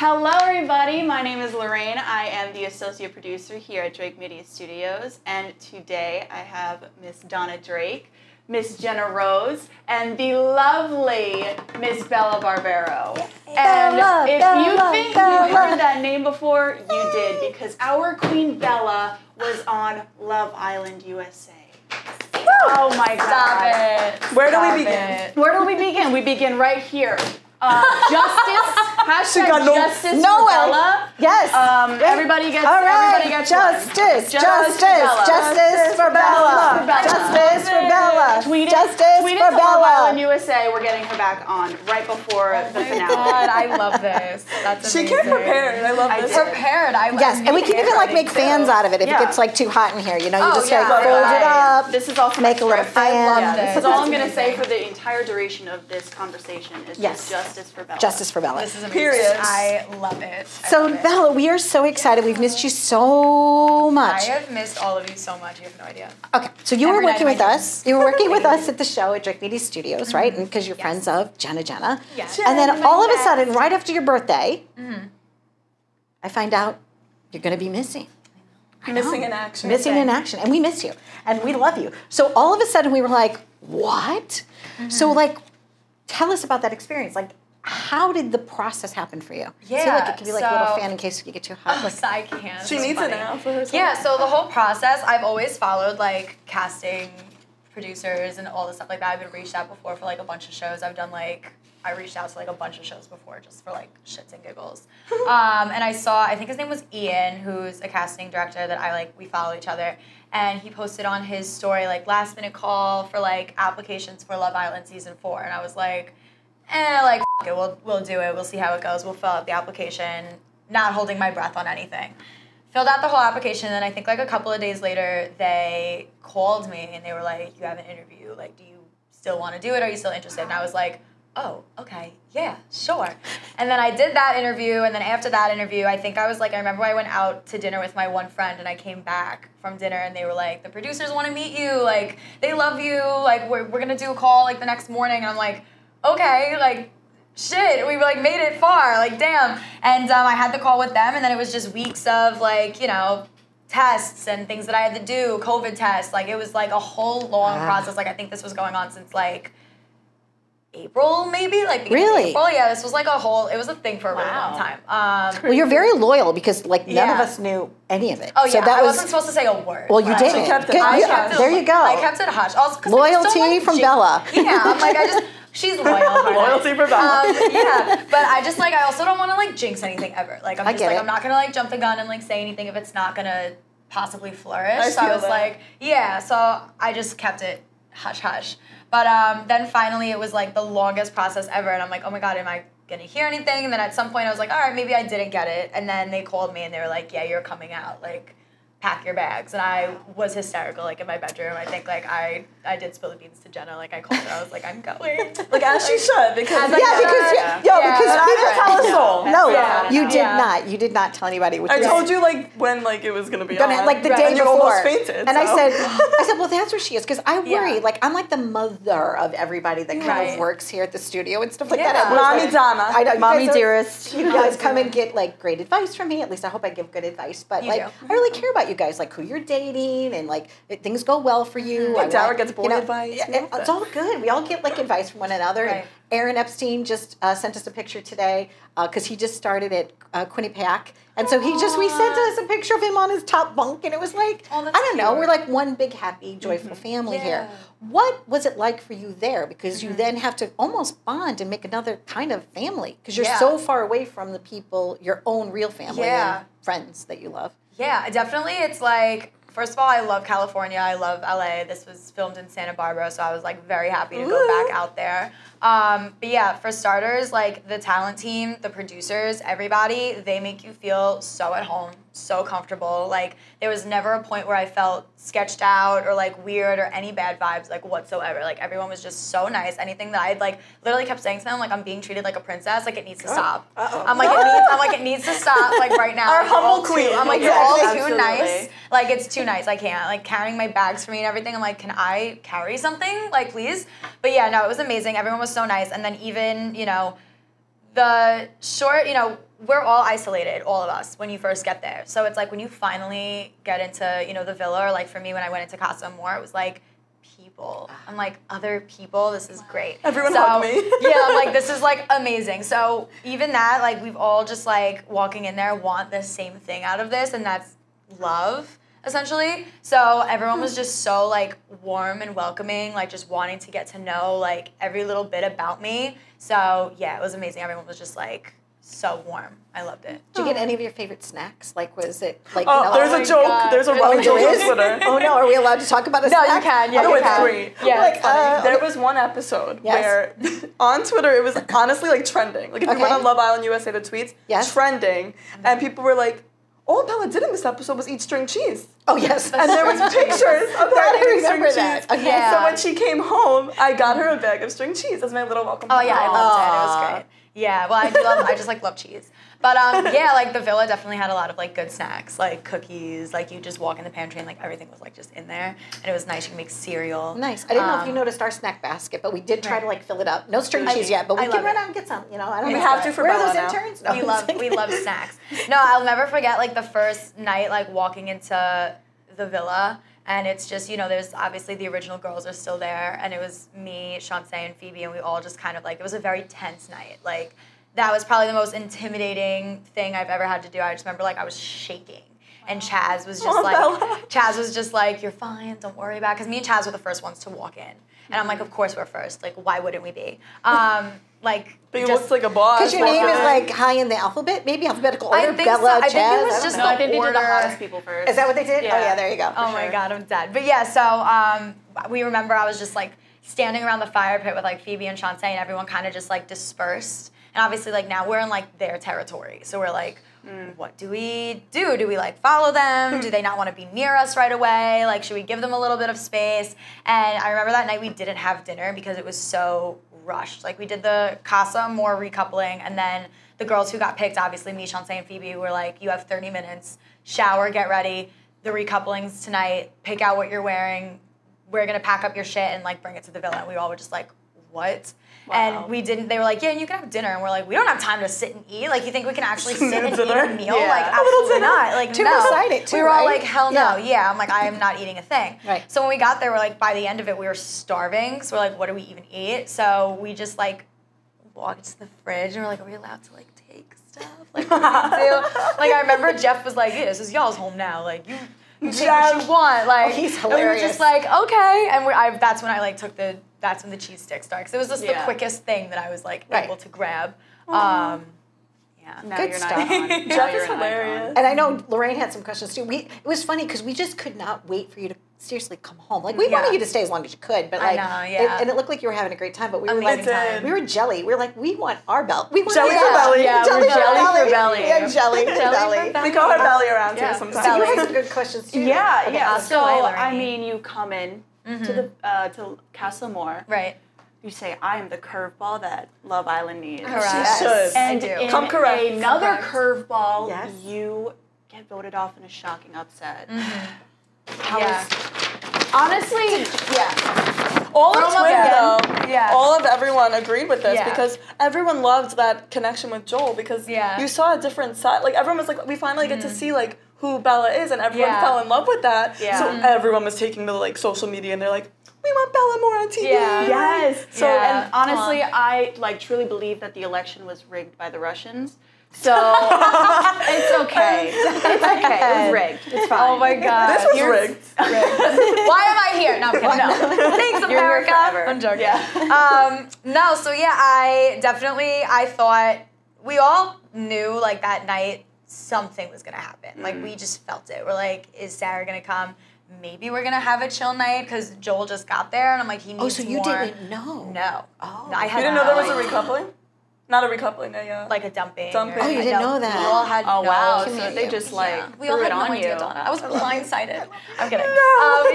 Hello everybody, my name is Lorraine. I am the associate producer here at Drake Media Studios, and today I have Miss Donna Drake, Miss Jenna Rose, and the lovely Miss Bella Barbaro. And if you think you've heard that name before, you did, because our Queen Bella was on Love Island USA. Oh my God. Stop it. Where do we begin? Where do we begin? We begin right here. Justice, hashtag justice for Bella. Yes. Everybody gets justice. Justice for Bella. Justice for Bella. Tweet it for to Bella. Love Island USA. We're getting her back on right before the finale. God, I love this. That's amazing. She came prepared. I love this. Prepared. Yes, and we can even like make fans out of it if it gets like too hot in here. You know, you just like fold it up. This is also make a little fan. This is all I'm going to say for the entire duration of this conversation is just justice for Bella. Justice for Bella. This is amazing. Period. I love it. So Bella, we are so excited. We've missed you so much. I have missed all of you so much. You have no idea. Okay, so you were working with us. You were working with us at the show at Drake Media Studios, right? And because you're friends of Jenna. Yes. And then all of a sudden, right after your birthday, I find out you're going to be missing. Missing in action. Missing in action. And we miss you. And we love you. So all of a sudden, we were like, what? So like, tell us about that experience. Like, how did the process happen for you? Yeah. So like it could be like a little fan in case you get too hot. Like, I can't. She needs it now for herself. Yeah, so the whole process, I've always followed like casting, producers, and all the stuff like that. I've been reached out before for like a bunch of shows. I've done like, I reached out to like a bunch of shows before just for like shits and giggles. And I saw, I think his name was Ian, who's a casting director that we follow each other. And he posted on his story like last minute call for like applications for Love Island season 4. And I was like, like, f it, we'll do it. We'll see how it goes. We'll fill out the application, not holding my breath on anything. Filled out the whole application, and I think like a couple of days later, they called me and they were like, you have an interview. Like, do you still want to do it? Are you still interested? And I was like, oh, okay, yeah, sure. And then I did that interview, and then after that interview, I remember I went out to dinner with my one friend, and I came back from dinner, and they were like, the producers want to meet you. Like, they love you. Like, we're going to do a call like the next morning. And I'm like, okay, like, shit, we like made it far, like, damn. And I had the call with them, and then it was just weeks of like, you know, tests and things that I had to do, COVID tests. Like, it was like a whole long process. Like, I think this was going on since like April, maybe? Like, really? April. Yeah, this was like it was a thing for a really long time. Well, you're very loyal because like none of us knew any of it. Oh, yeah, so I wasn't supposed to say a word. Well, you didn't. There you go. I kept it hush. Also, loyalty from Bella. Yeah, I'm like, she's loyal. Loyalty for Bella. Yeah, but I also don't want to like jinx anything ever. Like, I'm not gonna like jump the gun and like say anything if it's not gonna possibly flourish. So I was like, yeah. So I just kept it hush hush. But then finally it was like the longest process ever, and I'm like, oh my God, am I gonna hear anything? And then at some point I was like, all right, maybe I didn't get it. And then they called me and they were like, yeah, you're coming out. Like, pack your bags. And I was hysterical, like, in my bedroom. I think, like, I did spill the beans to Jenna. Like, I called her. I was like, I'm going. Like, as she should. Because because people tell us so. No, you did not. You did not tell anybody. I told you, like, when, like, it was going to be on. Like, the day and you before. almost fainted. And I said, well, that's where she is. Because I worry. Like, I'm like the mother of everybody that kind of works here at the studio and stuff like that. Mommy Donna. I know. Mommy dearest. You guys come and get, like, great advice from me. At least I hope I give good advice. But, like, I really care about you guys. Like, who you're dating and like things go well for you. Like Dara gets board advice. It's all good. We all get like advice from one another. Right. And Aaron Epstein just sent us a picture today because he just started at Quinnipiac. And so we sent us a picture of him on his top bunk, and it was like, I don't know, we're like one big, happy, joyful family here. What was it like for you there? Because you then have to almost bond and make another kind of family because you're so far away from the people, your own real family and friends that you love. Yeah, definitely. It's like, first of all, I love California. I love LA. This was filmed in Santa Barbara, so I was like very happy to go back out there. But yeah, for starters, like the talent team, the producers, everybody, they make you feel so at home, so comfortable. Like, there was never a point where I felt sketched out or like weird or any bad vibes like whatsoever. Like, everyone was just so nice. Anything that I'd like literally kept saying to them, like, I'm being treated like a princess, like it needs to stop. I'm like, it needs to stop, like right now. Our humble queen. I'm like, you're all too nice. Like, it's too nice. I can't. Like, carrying my bags for me and everything, I'm like, can I carry something? Like, please? But yeah, no, it was amazing. Everyone was so nice. And then even, you know, the short, you know, we're all isolated, all of us, when you first get there. So it's like when you finally get into, you know, the villa, or like for me when I went into Casa Amor, it was like people. I'm like, other people, this is great. Everyone hugged me. Yeah, I'm like, this is like amazing. So even that, like we've all just like walking in there want the same thing out of this, and that's love, essentially. So everyone was just so like warm and welcoming, like just wanting to get to know like every little bit about me. So yeah, it was amazing. Everyone was just like so warm. I loved it. Did you get any of your favorite snacks? Like, was it like? Oh, you know, there's a joke. God. There's a running joke on Twitter. Oh no, are we allowed to talk about a No, snack? you can. Yeah, Oh, you it's can. great. Yeah, Like, it's funny. There was one episode Yes. where on Twitter it was honestly like trending. Like if you Okay. went on Love Island USA, the tweets, Yes. trending, and people were like, all Bella did in this episode was eat string cheese. Oh yes, And there was pictures of her I eating string remember that. cheese. Okay. Yeah. So when she came home, I got her a bag of string cheese as my little welcome. Oh yeah, I home. loved it. It Aw. was great. Yeah, well, I just like love cheese. But yeah, like the villa definitely had a lot of like good snacks, like cookies. Like you just walk in the pantry and like everything was like just in there, and it was nice. You can make cereal. Nice. I didn't know if you noticed our snack basket, but we did try to like fill it up. No string cheese yet, but we I can love run it. out and get some. You know, I don't We know. have to for Where are Bella those now. interns? No, We love snacks. No, I'll never forget like the first night like walking into the villa, and it's just, you know, there's obviously the original girls are still there, and it was me, Shantae, and Phoebe, and we all just kind of like, it was a very tense night. Like that was probably the most intimidating thing I've ever had to do. I just remember like I was shaking. And Chaz was just like, you're fine, don't worry about it. Because me and Chaz were the first ones to walk in. And I'm like, of course we're first. Like, why wouldn't we be? Like, But you just, looked like a boss. Because your name is walking in. like high in the alpebet, maybe alphabetical order. I think Bella, so. I Chaz. think it was don't just know. No, I think they did the order. hottest people first. Is that what they did? Yeah. Oh yeah, there you go. oh my God, I'm dead. But yeah, so we remember I was just like standing around the fire pit with like Phoebe and Shantae, and everyone kind of just like dispersed. And obviously like now we're in like their territory. So we're like, what do we do? Do we like follow them? Do they not want to be near us right away? Like, should we give them a little bit of space? And I remember that night we didn't have dinner because it was so rushed. Like we did the Casa Amor recoupling, and then the girls who got picked, obviously me, Shantae, and Phoebe, were like, you have 30 minutes, shower, get ready. The recoupling's tonight, pick out what you're wearing. We're gonna pack up your shit and like bring it to the villa. And we all were just like, what? Wow. And we didn't, they were like, yeah, and you can have dinner. And we're like, we don't have time to sit and eat. Like, you think we can actually sit and eat Dinner? a meal? Yeah. Like, A little absolutely dinner? not. Like, Too no. excited, too, We were all right? like, hell no. Yeah. Yeah. I'm like, I am not eating a thing. Right. So when we got there, we're like, by the end of it, we were starving. So we're like, what do we even eat? So we just like walked to the fridge and we're like, are we allowed to like take stuff? Like, what do we do? Like, I remember Jeff was like, yeah, this is y'all's home now. Like, you take what you want. Like, he's and we were hilarious. just like, okay. And that's when I like took that's when the cheese sticks started. Because it was just the Yeah. quickest thing that I was like Right. able to grab. Yeah. Now Good you're stuff. not on. Now Jeff you're is an hilarious. icon. And I know Lorraine had some questions too. It was funny because we just could not wait for you to seriously come home. Like we Yeah. wanted you to stay as long as you could, but I like, know, yeah. and it looked like you were having a great time. But we were Amazing like, time. we were jelly. We were like, we want our belt. We want Jelly our for belly. Yeah, jelly we're for jelly belly. for belly. Yeah, jelly for belly. for belly. We call her Belly around Yeah. here sometimes. So you Belly. had some good questions too. Yeah, Okay, yeah. ask So away, I Lorraine. mean, you come in to the to Casa Amor. Right. You say, "I am the curveball that Love Island needs." Correct. She should. And I do. in Come correct. another Correct. curveball, Yes. you get voted off in a shocking upset. Yeah. Honestly, Yeah. All of From Twitter, again. though, Yeah. all of everyone agreed with this Yeah. because everyone loved that connection with Joel because Yeah. you saw a different side. Like, everyone was like, we finally get to see, like, who Bella is, and everyone Yeah. fell in love with that. Yeah. So everyone was taking to, like, social media, and they're like, we want Bella more on TV. Yeah. yes. So, Yeah. and honestly, I like truly believe that the election was rigged by the Russians. So it's okay. It's okay. It was rigged. It's fine. Oh my God. This was You're rigged. Why am I here? No, I'm kidding. No. Thanks, You're here America. forever. I'm joking. Yeah. No, so yeah, I thought we all knew like that night something was gonna happen. Like we just felt it. We're like, is Sarah gonna come? Maybe we're gonna have a chill night because Joel just got there, and I'm like, he needs Oh, so you more. didn't know? No. Oh. No, I had You didn't know there was a no idea. recoupling? Not a recoupling, a Like a dumping. Dumping. or- Oh, you I didn't know that. We all had Oh no wow. So idea. they just like Yeah. We threw all it had no on idea, you. Donna. I was blindsided. I'm kidding.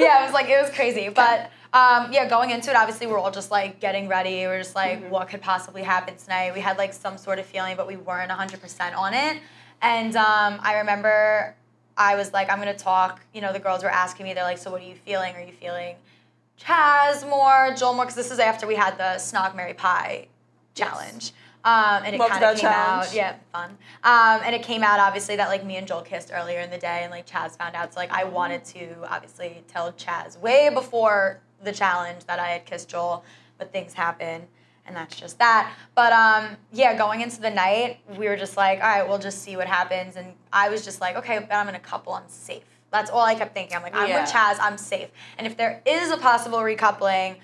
Yeah, it was crazy. But yeah, going into it, obviously we're all just like getting ready. We're just like, what could possibly happen tonight? We had like some sort of feeling, but we weren't 100% on it. And I remember I was like, I'm gonna talk. You know, the girls were asking me. They're like, so what are you feeling? Are you feeling Chaz more, Joel more? Because this is after we had the Snog, Marry, Pie challenge. And it Loved kind of that came challenge. out. Yeah, fun. And it came out, obviously, that, like, me and Joel kissed earlier in the day, and, like, Chaz found out. So, like, I wanted to, obviously, tell Chaz way before the challenge that I had kissed Joel, but things happen, and that's just that. But, yeah, going into the night, we were just like, all right, we'll just see what happens. And I was just like, okay, but I'm in a couple, I'm safe. That's all I kept thinking. I'm like, I'm with Chaz, I'm safe. And if there is a possible recoupling,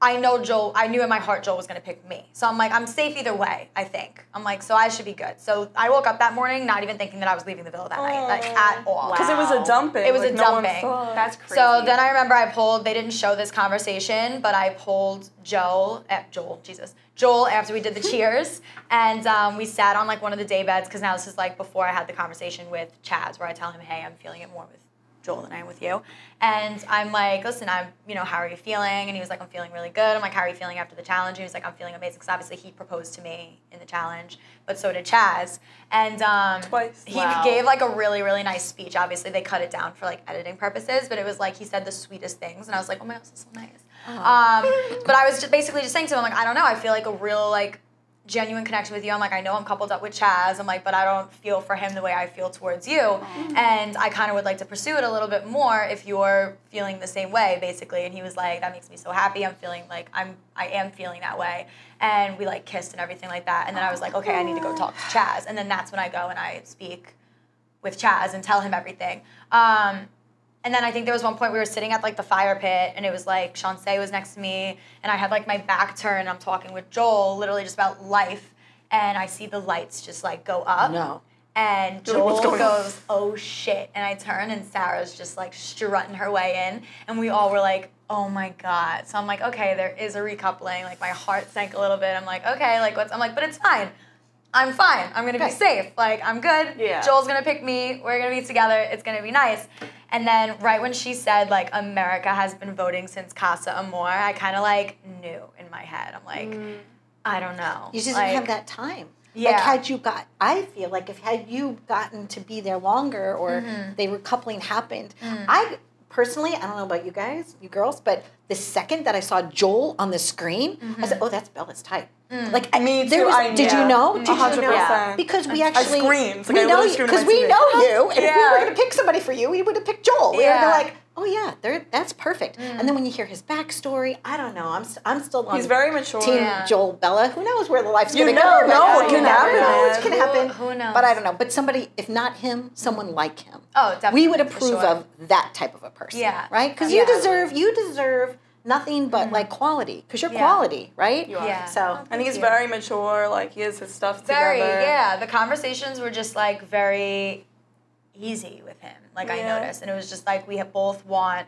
I knew in my heart Joel was going to pick me. So I'm like, I'm safe either way, I think. I'm like, so I should be good. So I woke up that morning not even thinking that I was leaving the villa that night, like, at all. Because it was a dumping. It was like, a no one dumping. thought. That's crazy. So then I remember they didn't show this conversation, but I pulled Joel after we did the cheers, and we sat on, like, one of the day beds, because now this is, like, before I had the conversation with Chaz, where I tell him, hey, I'm feeling it more with Joel than I am with you. And I'm like, listen, how are you feeling? And he was like, I'm feeling really good. I'm like, how are you feeling after the challenge? And he was like, I'm feeling amazing, because obviously he proposed to me in the challenge, but so did Chaz. And Twice. he gave, like, a really, really nice speech. Obviously, they cut it down for, like, editing purposes, but it was like he said the sweetest things, and I was like, oh my gosh, this is so nice. But I was just basically just saying to him, like, I don't know, I feel like a real, like, genuine connection with you. I'm like, I know I'm coupled up with Chaz. I'm like, but I don't feel for him the way I feel towards you. And I kind of would like to pursue it a little bit more if you're feeling the same way, basically. And he was like, that makes me so happy. I'm feeling like I am feeling that way. And we, like, kissed and everything like that. And then I was like, okay, I need to go talk to Chaz. And then that's when I go and I speak with Chaz and tell him everything. And then I think there was one point we were sitting at, like, the fire pit, and it was like Shawnce was next to me, and I had, like, my back turned, and I'm talking with Joel, literally just about life, and I see the lights just, like, go up. No. And Joel goes, oh shit. And I turn, and Sarah's just, like, strutting her way in, and we all were like, oh my God. So I'm like, okay, there is a recoupling. Like, my heart sank a little bit. I'm like, okay, like, I'm like, but it's fine. I'm fine. I'm going to be safe. Like, I'm good. Yeah. Joel's going to pick me. We're going to be together. It's going to be nice. And then right when she said, like, America has been voting since Casa Amor, I kind of, like, knew in my head. I'm like, I don't know. You just like, didn't have that time. Yeah. Like, I feel like had you gotten to be there longer, or the recoupling happened, I personally, I don't know about you guys, you girls, but the second that I saw Joel on the screen, I said, oh, that's Bella's type. Like, me too. Did you know? Did 100%. you know? Because we actually, I screamed. we know you, because we know you, and if we were going to pick somebody for you, we would have picked Joel. We were like, oh yeah, that's perfect. And then when you hear his backstory, I don't know, I'm still on. He's very mature. Team Joel Bella. Who knows where the life's going to go? No, it can happen. It can happen. Who knows? But I don't know. But somebody, if not him, someone like him. Oh, definitely. We would approve of that type of a person. Yeah. Right? Because you deserve nothing but like quality. Because you're quality, right? You are. Yeah. So I think he's very mature. Like, he has his stuff Very, together. yeah. The conversations were just, like, very easy with him. Like, I noticed. And it was just, like, we both want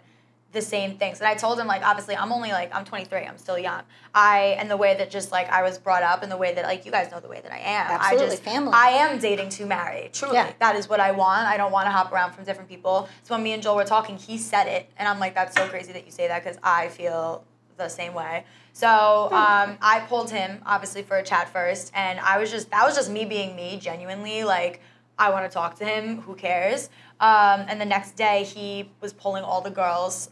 the same things. And I told him, like, obviously, I'm 23. I'm still young. And the way that just, like, I was brought up and the way that, like, you guys know the way that I am. Absolutely, family. I am dating to marry. Truly. Yeah. That is what I want. I don't want to hop around from different people. So when me and Joel were talking, he said it. And I'm like, that's so crazy that you say that, because I feel the same way. So I pulled him, obviously, for a chat first. And that was just me being me, genuinely. Like, I want to talk to him. Who cares? And the next day, he was pulling all the girls,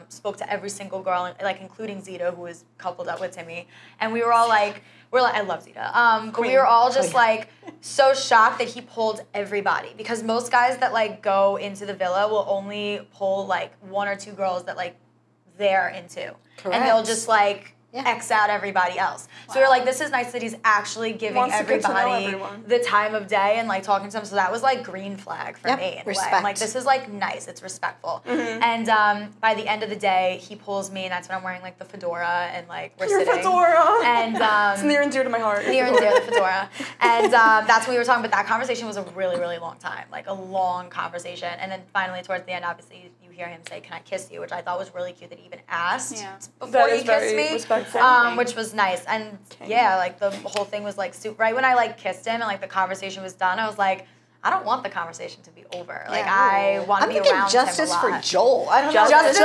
spoke to every single girl, like, including Zeta, who was coupled up with Timmy. And we were all like, I love Zeta. But we were all just, like, so shocked that he pulled everybody. Because most guys that, like, go into the villa will only pull, like, one or two girls that, like, they're into. Correct. And they'll just, like, X out everybody else. So we were like, this is nice that he's actually giving everybody the time of day and, like, talking to them. So that was, like, green flag for me in a way. I'm like, this is, like, nice. It's respectful. And by the end of the day, he pulls me, and that's when I'm wearing, like, the fedora, and, like, we're sitting. Fedora! And it's near and dear to my heart. Near and dear, the fedora. And that's what we were talking about. That conversation was a really, really long time. Like, a long conversation. And then finally, towards the end, obviously, you hear him say, can I kiss you? Which I thought was really cute that he even asked before he kissed me. Which was nice. And like, the whole thing was, like, right when I, like, kissed him and, like, the conversation was done, I was like, I don't want the conversation to be over. Like, I want to be around him a lot. Justice for Joel. I don't know. Justice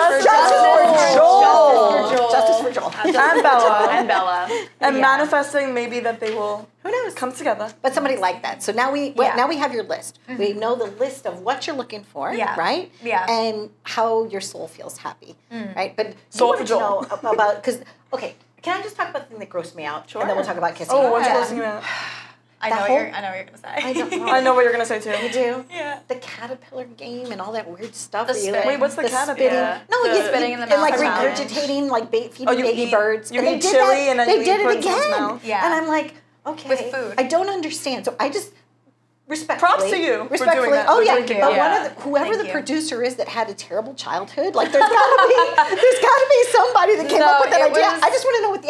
for Joel. And Bella. And Bella. And manifesting maybe that they will come together. But somebody like that. So now we have your list. We know the list of what you're looking for, right? Yeah. And how your soul feels happy, right? But Soul you want to know about, because, okay, can I just talk about the thing that grossed me out? Sure. And then we'll talk about kissing. Oh, what's Yeah. grossing you out? I know what you're gonna say. I don't know. I know what you're gonna say too. You do? Yeah. The caterpillar game and all that weird stuff. The where you, spitting. Wait, what's the caterpillar? spitting? Yeah. No, The you spitting in the and mouth like challenge. regurgitating, like feeding Oh, you baby eat- birds. you And they eat did chili that. and then they you did eat it put it in his again. mouth. Yeah. And I'm like, okay, With food. I don't understand. So I just respectfully. Props to you for Respectfully. doing that. Oh For yeah, drinking but that. one Yeah. of whoever Thank the you. producer is that had a terrible childhood, like there's gotta be somebody that came up with that it idea. was- I just want to know what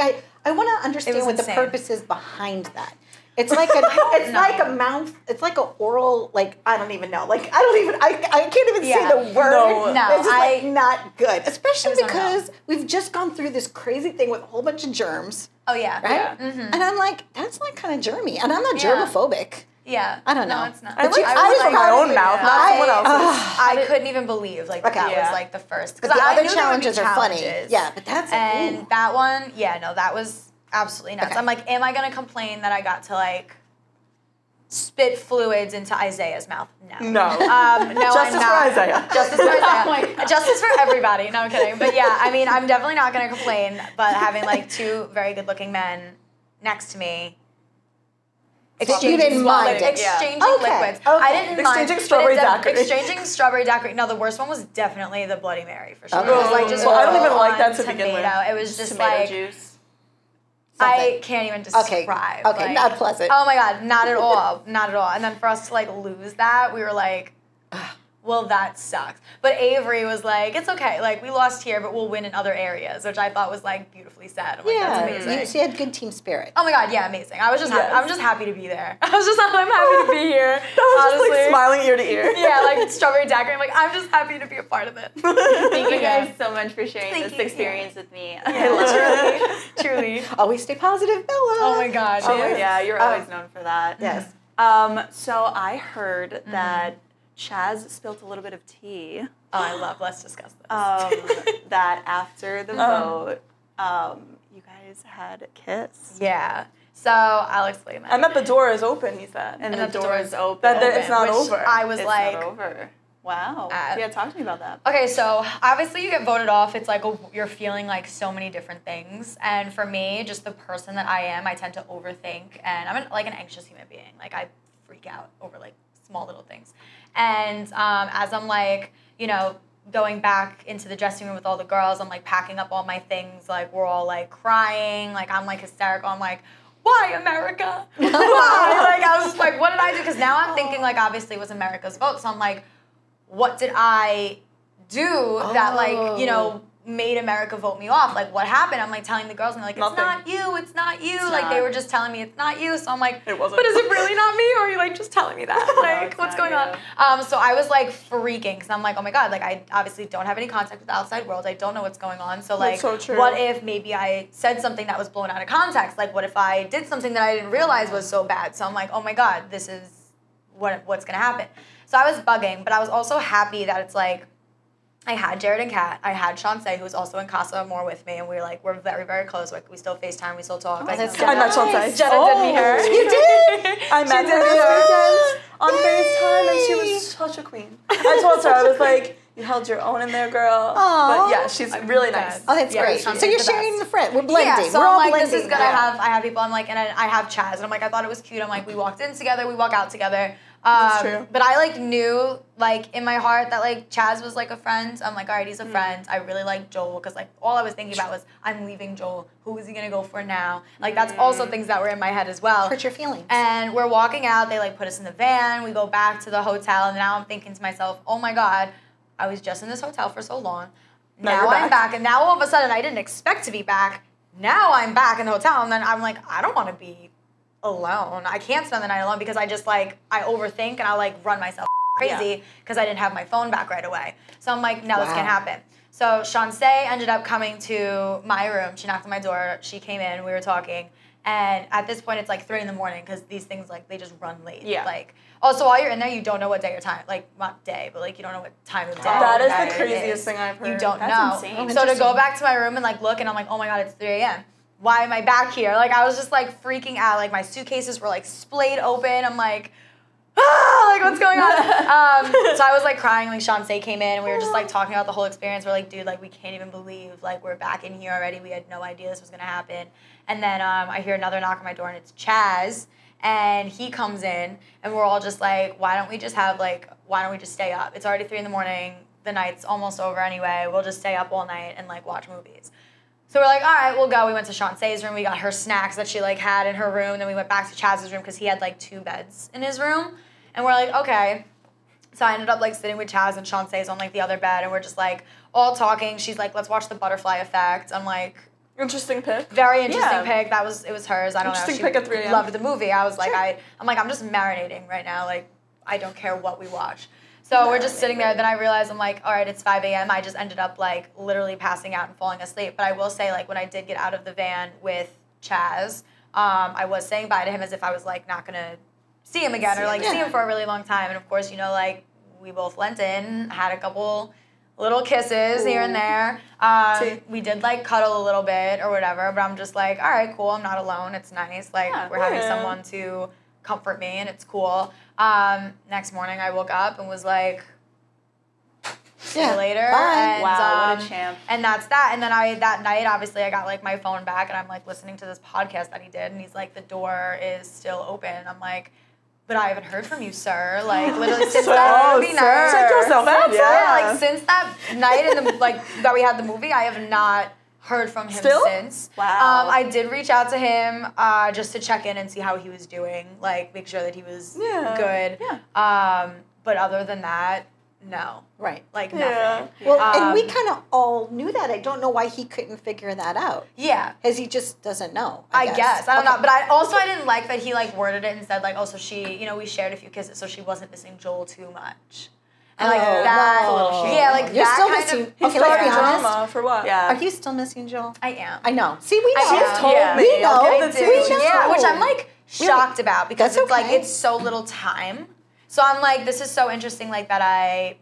I want to understand was what insane. the purpose is behind that. It's like a it's like an oral, like I don't even know. Like I can't even Yeah. say the word. No. No, It's just like not good. Especially It was because we've just gone through this crazy thing with a whole bunch of germs. Oh yeah. Right? Yeah. Mm-hmm. And I'm like, that's like kind of germy. And I'm not Yeah. germophobic. Yeah. I don't know. No, it's not. I But you- like I was from my own like- mouth, not someone else's. I couldn't even believe like Okay. that Yeah. was like the first. But the I other knew there would be challenges are funny. challenges. Yeah, but that's And ooh. that one, yeah, no, that was absolutely nuts. Okay. I'm like, am I gonna complain that I got to like spit fluids into Isaiah's mouth? No. No. No, Justice I'm for not. Isaiah. Justice for Oh my Isaiah. God. Justice for everybody. No, I'm kidding. But yeah, I mean, I'm definitely not gonna complain. But having like two very good-looking men next to me, You didn't mind it. exchanging Okay, liquids. okay. I didn't mind. Exchanging but strawberry it daiquiri. Exchanging strawberry daiquiri. No, the worst one was definitely the Bloody Mary for sure. Okay. It was like just Well, I don't even full like that on to begin with. tomato. It was just Tomato like juice. I can't even describe. Okay. like- Okay, not pleasant. Oh my god, not at all, not at all. And then for us to like lose that, we were like, well, that sucks. But Avery was like, it's okay. Like we lost here, but we'll win in other areas, which I thought was like beautifully said. I'm like, that's amazing. She had good team spirit. Oh my god, yeah, amazing. I was just Yes. I'm just happy to be there. I'm happy to be here. That was just like smiling ear to ear. Yeah, like strawberry daiquiri. I'm like, I'm just happy to be a part of it. Thank you Yeah. guys so much for sharing Thank this you. experience with me. I love it. Truly. Always stay positive, Bella. Oh my god. Oh, yes. yeah, you're always known for that. Yes. So I heard that Chaz spilt a little bit of tea. Let's discuss this. That after the vote, you guys had a kiss. Yeah. So I'll explain that. I meant the door is open, he said. And that the the door door's is open. That it's not Which over. I was It's like, not over. Wow. Yeah, talk to me about that. okay, so obviously you get voted off. It's like you're feeling like so many different things. And for me, just the person that I am, I tend to overthink. And I'm like an anxious human being. Like I freak out over like small little things. And as I'm like, going back into the dressing room with all the girls, I'm like packing up all my things. Like we're all like crying. Like I'm like hysterical. I'm like, why America? Why? Like I was just like, what did I do? Because now I'm thinking like obviously it was America's vote. So I'm like, what did I do that like, made America vote me off? Like what happened? I'm like telling the girls and they're like, Nothing. it's not you. It's like not. they were just telling me it's not you. So I'm like, It wasn't. but is it really not me? Or are you like just telling me that? Like it's what's not going on? So I was like freaking because I'm like, oh my God, like I obviously don't have any contact with the outside world. I don't know what's going on. So like, That's so true. what if maybe I said something that was blown out of context? Like what if I did something that I didn't realize was so bad? So I'm like, oh my God, this is what's gonna happen. So I was bugging, but I was also happy that it's like, I had Jared and Kat. I had Shantae, who's also in Casa more with me, and we're very, very close. Like we still FaceTime, we still talk. Like, that's I met Shantae. Jenna did meet her. You did? I met her this weekend on FaceTime, and she was such a queen. I told her, I was like, you held your own in there, girl. Aw. But yeah, she's really nice. Oh, that's Yeah, great. Shantae's So you're the sharing best. the friend. We're blending. Yeah, so We're all I'm like, blending. this is gonna now. I have people, I'm like, and I have Chaz, and I'm like, I thought it was cute. I'm like, we walked in together, we walk out together. That's true. But I like knew like in my heart that like Chaz was like a friend. I'm like, all right, he's a friend. I really like Joel because like all I was thinking about was I'm leaving Joel. Who is he gonna go for now? Like that's also things that were in my head as well. Hurt your feelings. And we're walking out. They like put us in the van. We go back to the hotel, and now I'm thinking to myself, oh my God, I was just in this hotel for so long. Now Now you're I'm back. back, and now all of a sudden I didn't expect to be back. Now I'm back in the hotel, and then I'm like, I don't want to be alone. I can't spend the night alone because I just like I overthink and I like run myself crazy because I didn't have my phone back right away. So I'm like, no, this can't happen. So Shantae ended up coming to my room. She knocked on my door. She came in. We were talking. And at this point, it's like 3 a.m. because these things like they just run late. Yeah. Like also while you're in there, you don't know what day or time. Like not day, but like you don't know what time of day. That is it the craziest thing I've heard. You don't That's know. insane. Oh, So to interesting. go back to my room and like look, and I'm like, oh my God, it's 3 a.m. Why am I back here? Like I was just like freaking out. Like my suitcases were like splayed open. I'm like, like what's going on? So I was like crying, like Shawnce came in and we were just like talking about the whole experience. We're like, dude, like we can't even believe like we're back in here already. We had no idea this was gonna happen. And then I hear another knock on my door and it's Chaz. And he comes in and we're all just like, why don't we just stay up? It's already 3 a.m. The night's almost over anyway. We'll just stay up all night and like watch movies. So we're like, all right, we'll go. We went to Shawnce's room. We got her snacks that she like had in her room. Then we went back to Chaz's room because he had like 2 beds in his room. And we're like, okay. So I ended up like sitting with Chaz and Shawnce's on like the other bed. And we're just like all talking. She's like, let's watch The Butterfly Effect. I'm like, interesting pick. very interesting pick. It was hers. I don't know. Interesting pick at 3 a.m. Loved the movie. I was like, I'm just marinating right now. Like, I don't care what we watch. So we're just sitting there. Then I realized I'm like, all right, it's 5 a.m. I just ended up like literally passing out and falling asleep. But I will say like when I did get out of the van with Chaz, I was saying bye to him as if I was like not gonna see him again or like see him for a really long time. And of course, you know, like we both leant in, had a couple little kisses here and there. We did like cuddle a little bit or whatever. But I'm just like, all right, cool. I'm not alone. It's nice. Like we're having someone to comfort me and it's cool. Next morning I woke up and was like, see you later. Bye. And, Wow, what a champ. And that's that. And then that night, obviously, I got like my phone back and I'm like listening to this podcast that he did. And he's like, the door is still open. I'm like, but I haven't heard from you, sir. Like literally since that movie night. Check yourself out. Yeah, like since that night in the like that we had the movie, I have not heard from him since. Wow. I did reach out to him just to check in and see how he was doing, like make sure that he was good. Yeah. But other than that, no. Right. Like nothing. Well, and we kind of all knew that. I don't know why he couldn't figure that out. Yeah. Because he just doesn't know. I guess. I don't know. But I didn't like that he like worded it and said like, oh, so she, you know, we shared a few kisses, so she wasn't missing Joel too much. And like that, yeah, like you're that still kind missing. of. Okay, let's be honest. Drama for what? Yeah. Are you still missing Joel? I am. I know. See, we know. She's told me. We know. I'll give it to you. We know. Yeah, which I'm like shocked about because That's it's like okay. it's so little time. So I'm like, this is so interesting, like that I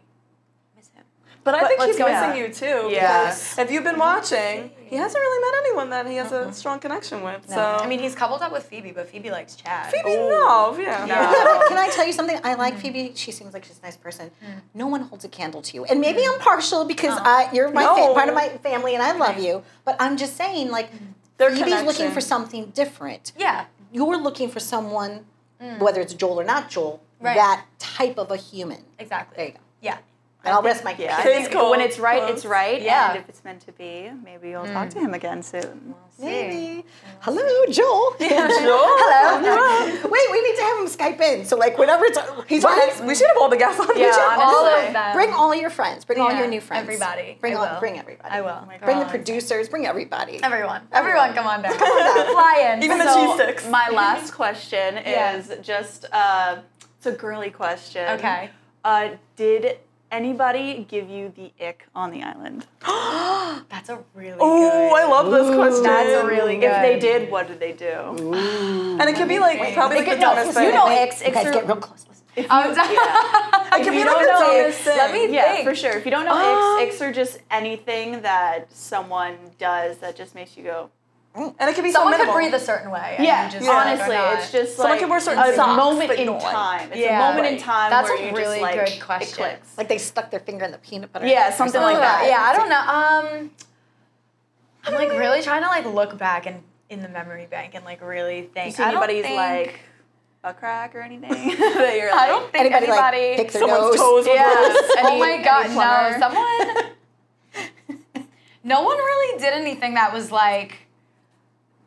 miss him. But I think let's he's go. missing you too. Yeah. Because if you've been watching, he hasn't really met anyone that he has a strong connection with. So I mean, he's coupled up with Phoebe, but Phoebe likes Chad. Phoebe, no. Can I tell you something? I like Phoebe. She seems like she's a nice person. No one holds a candle to you. And maybe I'm partial because you're my part of my family and I love you. But I'm just saying, like, Phoebe's looking for something different. Yeah. You're looking for someone, whether it's Joel or not Joel, that type of a human. Exactly. There you go. Yeah. And I'll rest my case. Yeah, I Case think when it's right, closed. it's right. Yeah. And if it's meant to be, maybe you'll talk to him again soon. Maybe. Hello, Joel. Hello. Wait, we need to have him Skype in. So, like, whenever it's he's on. We should have all the guests on. Yeah, All honestly. of them. Bring all your friends. Bring all Yeah, your new friends. everybody. Bring I will. Bring everybody. I will. Oh my Bring the God. producers. Bring everybody. Everyone, come on down. Fly in. Even the So, cheese sticks. my last question Yeah. is just, it's a girly question. Okay. Did anybody give you the ick on the island? That's a really Oh, I love this question. That's a really good. If they did, what did they do? And it could be like probably like the dumbest thing. You know Wait, icks. you guys get real close. Listen. If you, It could be you like don't the know dumbest thing. let me yeah, think. for sure. If you don't know icks are just anything that someone does that just makes you go, And it could be Someone so could minimal. breathe a certain way. And yeah, you just like, honestly, are not. it's just Someone like can wear certain a socks, moment but you in don't like. time. It's Yeah. a moment in Right. time That's where a you really just like, good it question. clicks. Like they stuck their finger in the peanut butter. Yeah, something like that. Yeah, I don't know. I'm like really trying to like look back in the memory bank and like really think. You see anybody's like a crack or anything? that you're like, I don't think Anybody like anybody. pick their Someone's nose? toes. Yeah. Oh my god, plumber? no! Someone. No one really did anything that was like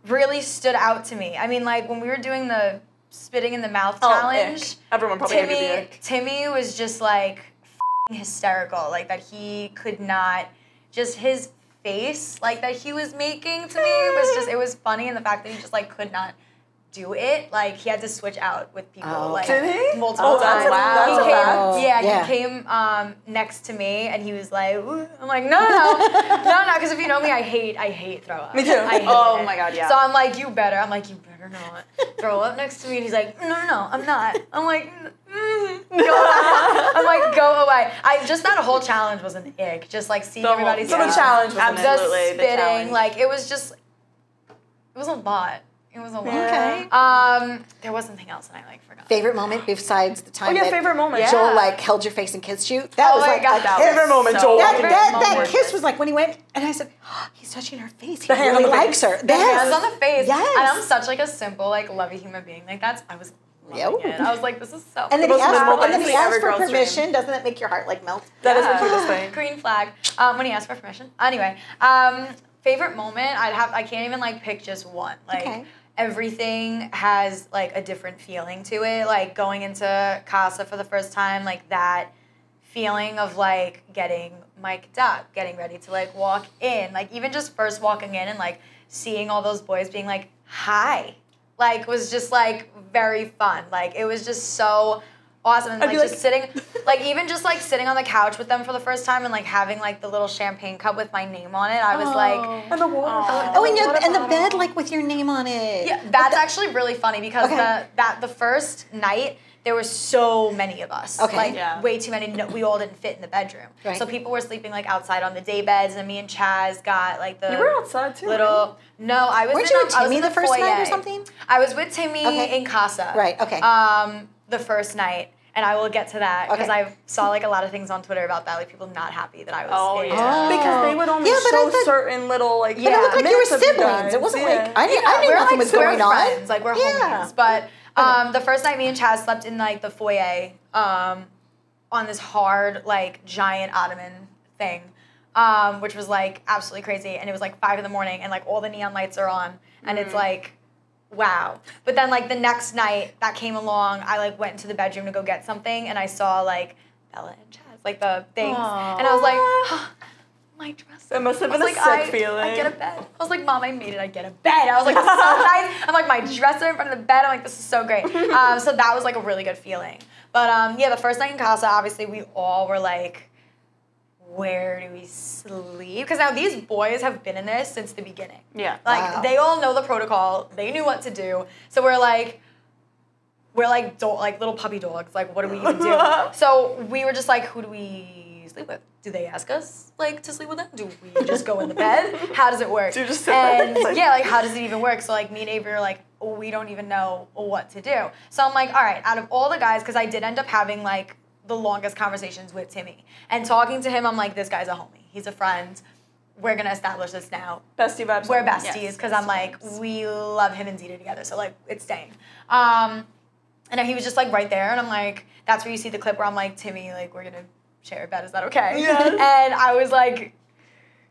really stood out to me. I mean, like when we were doing the spitting in the mouth challenge. Ick. Everyone probably gave you the ick. Timmy was just like hysterical, like that he could not, just his face like that he was making to me was just, it was funny, and the fact that he just like could not do it, like he had to switch out with people, like Did he? multiple that's times. a- that's He a came, fact. yeah, he came next to me and he was like, ooh. I'm like, no, because if you know me, I hate throw up. Me too. I hate Oh it. my God, yeah. So I'm like, you better. I'm like, you better not throw up next to me. And he's like, no, I'm not. I'm like, I'm like, go away. Just that whole challenge was an ick. Just like seeing everybody. So the challenge was an ick. the Absolutely, the spitting, challenge. like it was just, it was a lot. It was a lot. Okay. There was something else, and I like forgot. Favorite moment besides the time that favorite moment. Joel Yeah. like held your face and kissed you? That was my like God, a that kiss. Favorite moment, so Joel. good. That kiss was like when he went, and I said, oh, he's touching her face. He hand really on the likes her. The hands Yes. on the face. Yes. And I'm such like a simple, like lovey human being. Like I was loving it. I was like, this is so And then most he asked, memorable and then he thing asked every for girl's permission. dream. Doesn't that make your heart like melt? That is the cutest thing. Green flag. When he asked for permission. Anyway, favorite moment, I can't even like pick just one. Like Okay. everything has like a different feeling to it. Like going into Casa for the first time, like that feeling of like getting mic'd up, getting ready to like walk in, like even just first walking in and like seeing all those boys being like, hi, like was just like very fun. Like it was just so awesome. And I'd like be just like- sitting, like even just like sitting on the couch with them for the first time and like having like the little champagne cup with my name on it. I was like, And the water. Oh, and the bed like with your name on it. yeah, that's actually really funny because Okay. the first night there were so many of us. Okay. Like Yeah. way too many. No, we all didn't fit in the bedroom. Right. So people were sleeping like outside on the day beds, and me and Chaz got like the You were outside too. little. No, I was. Weren't in you a- with I was Timmy in the first night or foyer. something? I was with Timmy Okay. in Casa. Right, okay. The first night. And I will get to that because Okay. I saw like a lot of things on Twitter about that, like people not happy that I was. Oh, in. yeah. Because they would only Yeah, but I show thought- certain little like. But it looked like you were minutes of you siblings. guys. It wasn't Yeah. like I knew we're nothing like was going we're on. friends, like we're Yeah. homies. But the first night, me and Chaz slept in like the foyer on this hard like giant ottoman thing, which was like absolutely crazy. And it was like 5 a.m. and like all the neon lights are on, and it's like. Wow. But then like the next night that came along, I like went into the bedroom to go get something and I saw like Bella and Chaz, like the things. Aww. And I was like, my dress. It must have I was been a like, sick feeling. I get a bed. I was like, Mom, I made it. I get a bed. I was like, this is so nice. I'm like, my dresser in front of the bed. I'm like, this is so great. So that was like a really good feeling. But yeah, the first night in Casa, obviously we all were like, where do we sleep? Because now these boys have been in this since the beginning. Yeah. Like Wow. they all know the protocol. They knew what to do. So we're like little puppy dogs. Like, what do we even do? So we were just like, who do we sleep with? Do they ask us like to sleep with them? Do we just go in the bed? How does it work? Do you just sit there? And yeah, like how does it even work? So like me and Avery are like, we don't even know what to do. So I'm like, all right, out of all the guys, because I did end up having like the longest conversations with Timmy and talking to him, I'm like, this guy's a homie. He's a friend. We're gonna establish this now. Bestie vibes. We're Yes, besties because I'm like, bestie vibes. we love him and Zeta together, so like it's staying. And he was just like right there, and I'm like, that's where you see the clip where I'm like, Timmy, like we're gonna share a bed. Is that okay? Yes. And I was like,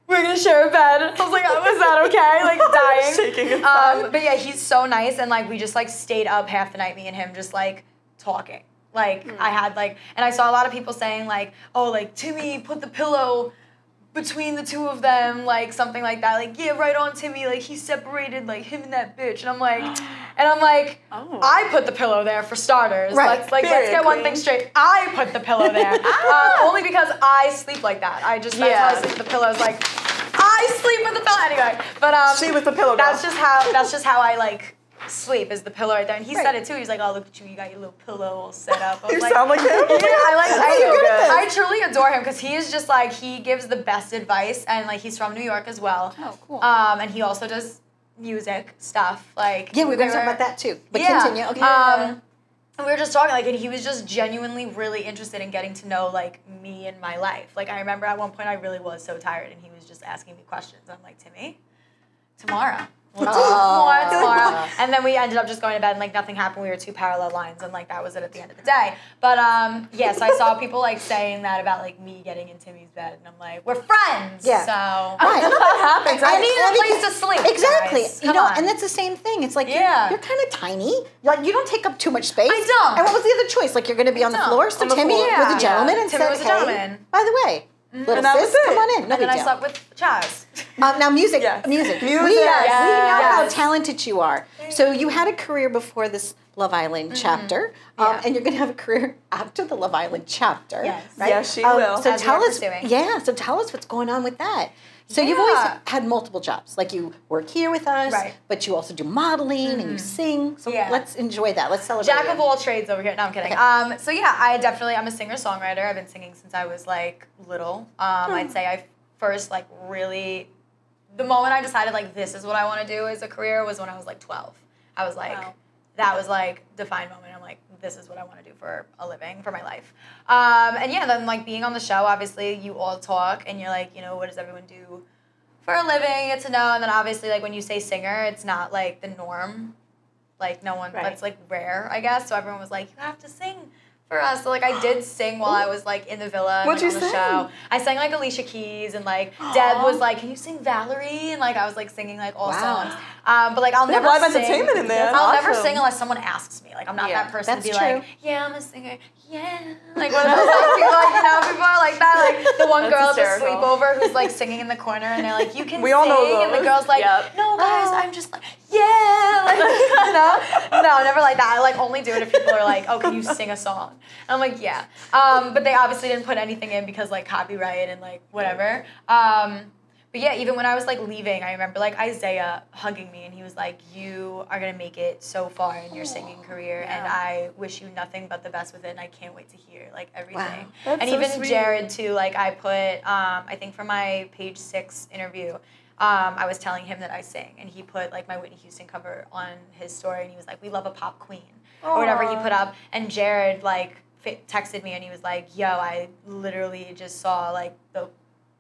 we're gonna share a bed. I was like, oh, is that okay? Like dying. Shaking inside. But yeah, he's so nice, and like we just like stayed up half the night, me and him, just like talking. Like I had like, and I saw a lot of people saying like, oh, like Timmy put the pillow between the two of them, like something like that. Like, yeah, right on Timmy, like he separated like him and that bitch. And I'm like, Oh. I put the pillow there for starters. Right. Let's get Period, one queen. thing straight. I put the pillow there. Only because I sleep like that. That's how I sleep with the pillows. Like, I sleep with the pillow anyway. But She with the pillow. that's girl. just how I like sleep is the pillow right there. And he said it too. He's like, oh, look at you, you got your little pillow all set up. I was You like, sound like him. yeah, That's I truly adore him because he is just like, he gives the best advice, and like he's from New York as well. Oh, cool. And he also does music stuff. Like Yeah, we're going to talk were- about that too. But yeah. continue. Okay. And we were just talking, like, and he was just genuinely really interested in getting to know, like, me and my life. Like, I remember at one point I really was so tired, and he was just asking me questions. I'm like, Timmy, tomorrow. We'll do more tomorrow. And then we ended up just going to bed, and, like, nothing happened. We were two parallel lines, and, like, that was it at the end of the day. But, yeah, so I saw people, like, saying that about, like, me getting in Timmy's bed, and I'm like, we're friends. Yeah. So Right. Nothing happens. I need a place to sleep. Exactly. guys. You Come know, on. and that's the same thing. It's like Yeah. you're kind of tiny. Like you don't take up too much space. I don't. And what was the other choice? Like you're going to be on the don't. floor. So On the Timmy floor. was a gentleman and Timmy said, was a "Hey, gentleman. by the way, little And that sis, was it. come on in. No and big then I deal." slept with Chaz. Now music, Yes. music. Music. We know how Yes. talented you are. So you had a career before this Love Island chapter, Yeah. and you're going to have a career after the Love Island chapter. Yes. Right? Yes, she will. So As we tell are us, pursuing. so tell us what's going on with that. So you've always Yeah. had multiple jobs. Like you work here with us, Right. but you also do modeling and you sing. So Yeah. let's enjoy that. Let's celebrate. Jack it. of all trades over here. No, I'm kidding. Okay. So yeah, I'm a singer-songwriter. I've been singing since I was like little. I'd say I first like really, the moment I decided like this is what I want to do as a career was when I was like 12. I was like, Wow. that was like defined moment. I'm like, this is what I want to do for a living, for my life. And yeah, then like being on the show, obviously you all talk and you're like, you know, what does everyone do for a living? Get to know. And then obviously like when you say singer, it's not like the norm. Like no one, that's like rare, I guess. So everyone was like, you have to sing for us. So like I did sing while I was like in the villa and, like, on the show. I sang like Alicia Keys and like Deb was like, can you sing Valerie? And like I was like singing like all songs. But like I'll never live sing. entertainment in there. I'll never sing unless someone asks me. Like I'm not that person to be like, yeah, I'm a singer. Yeah. Like one of those like people like, you know, people are like that. Like the one girl at the sleepover who's like singing in the corner and they're like, you can We sing. all know those. And the girl's like, no guys, I'm just like, yeah. Like, you know? No, never like that. I like only do it if people are like, oh, can you sing a song? And I'm like, yeah. But they obviously didn't put anything in because like copyright and like whatever. But yeah, even when I was like leaving, I remember like Isaiah hugging me and he was like, you are going to make it so far in your singing career and I wish you nothing but the best with it and I can't wait to hear like everything. That's and so even sweet. Jared too, like I put, I think for my page 6 interview, I was telling him that I sing and he put like my Whitney Houston cover on his story and he was like, we love a pop queen or whatever he put up. And Jared like texted me and he was like, yo, I literally just saw like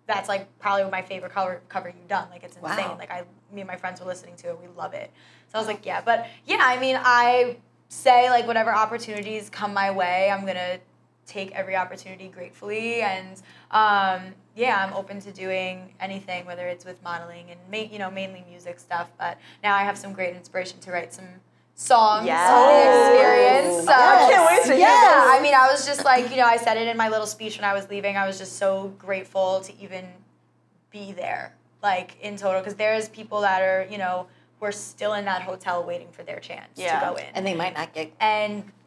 that's like probably my favorite cover you've done. Like it's insane. Like me and my friends were listening to it. We love it. So I was like, yeah. But yeah, I mean, I say like whatever opportunities come my way, I'm gonna take every opportunity gratefully. And yeah, I'm open to doing anything, whether it's with modeling and mainly music stuff. But now I have some great inspiration to write some songs on the experience. So I can't wait to hear yeah, I mean, I was just like, I said it in my little speech when I was leaving. I was just so grateful to even be there, like in total, because there's people that are, we're still in that hotel waiting for their chance to go in, and they might not get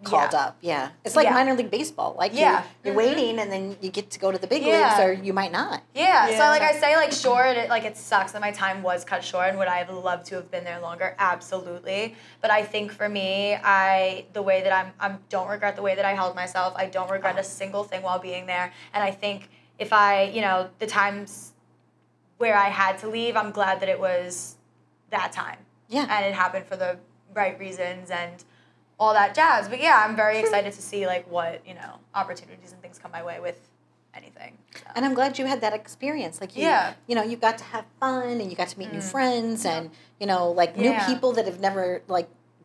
called up. Yeah, it's like minor league baseball. Like you're waiting, and then you get to go to the big leagues, or you might not. Yeah. So like I say, like sure, it sucks that my time was cut short, and would I have loved to have been there longer? Absolutely. But I think for me, the way that I don't regret the way that I held myself. I don't regret a single thing while being there, and I think if the times where I had to leave, I'm glad that it was that time. Yeah. And it happened for the right reasons and all that jazz. But yeah, I'm very excited to see like what, opportunities and things come my way with anything. So. And I'm glad you had that experience. Like you got to have fun and you got to meet new friends and, new people that have never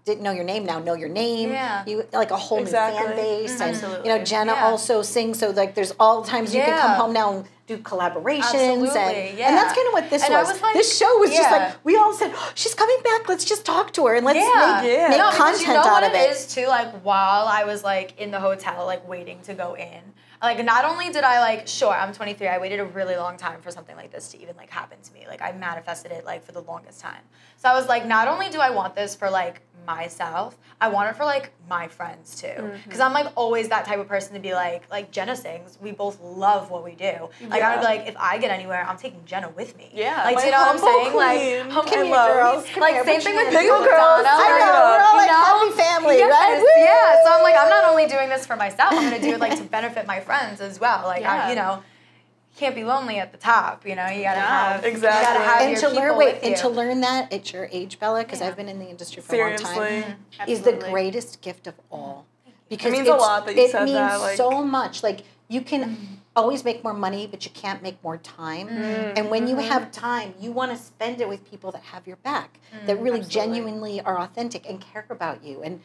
didn't know your name now know your name. Yeah. You like a whole new fan base. Absolutely. And Jenna also sings, so like there's all the times you can come home now and do collaborations. Absolutely. And that's kind of what this was. This show was just like we all said, she's coming back, let's just talk to her and let's make content out of it. It is too, like while I was like in the hotel, like waiting to go in. Like not only did I I'm 23, I waited a really long time for something like this to even like happen to me. Like I manifested it like for the longest time. So I was like, not only do I want this for like myself, I want it for like my friends too. Because I'm like always that type of person to be like Jenna sings, we both love what we do. Like I would be like, if I get anywhere, I'm taking Jenna with me. Yeah. Like do you know what I'm saying? Queen. Like come girls. Like same thing with Pickle girls. Donna. I know, we're all like happy family, right? Yeah. So I'm like, I'm not only doing this for myself, I'm gonna do it like to benefit my friends as well. Like I can't be lonely at the top, you gotta have exactly. You gotta have your people with you. And to learn that at your age, Bella, because I've been in the industry for a long time, is the greatest gift of all. Because it means a lot that you said that. It means so much. Like you can always make more money, but you can't make more time. And when you have time, you want to spend it with people that have your back, that really genuinely are authentic and care about you, and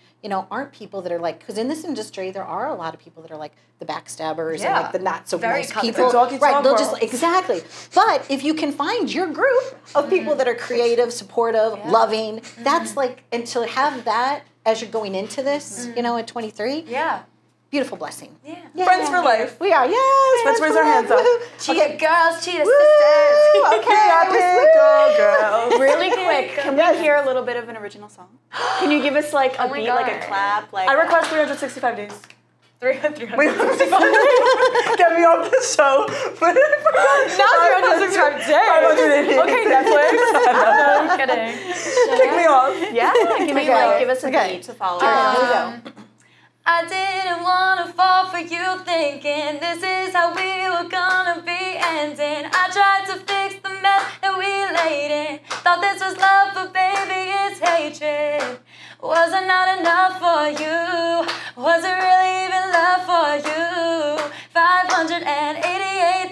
aren't people that are like, because in this industry there are a lot of people that are like the backstabbers and like the not so nice people. Right? They'll just exactly. But if you can find your group of people that are creative, supportive, loving, that's like, and to have that as you're going into this, at 23. Yeah. Beautiful blessing. Yeah. Friends for life. We are, yes. Let's raise our hands up. Cheetah girls, cheetah sisters. Okay. Pickle girls. Really quick, can we hear a little bit of an original song? Can you give us like a beat, like a clap? Like I request 365 days. 365 Get me off the show. Now 365 days. Okay, Netflix. No, I'm kidding. Kick me off. Yeah, can you give us a beat to follow? Here we go. I didn't want to fall for you thinking this is how we were gonna be ending. I tried to fix the mess that we laid in. Thought this was love, but baby, it's hatred. Was it not enough for you? Was it really even love for you? 588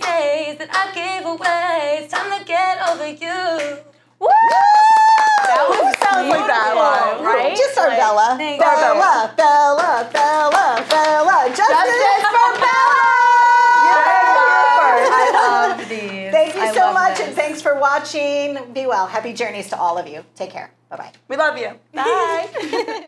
days that I gave away. It's time to get over you. Woo! That was Sounds like that line, right? Just our Bella. Thank Bella, Bella, Bella, Bella. Justice for Bella! I love these. Thank you I so love much, this. and thanks for watching. Be well. Happy journeys to all of you. Take care. Bye-bye. We love you. Bye.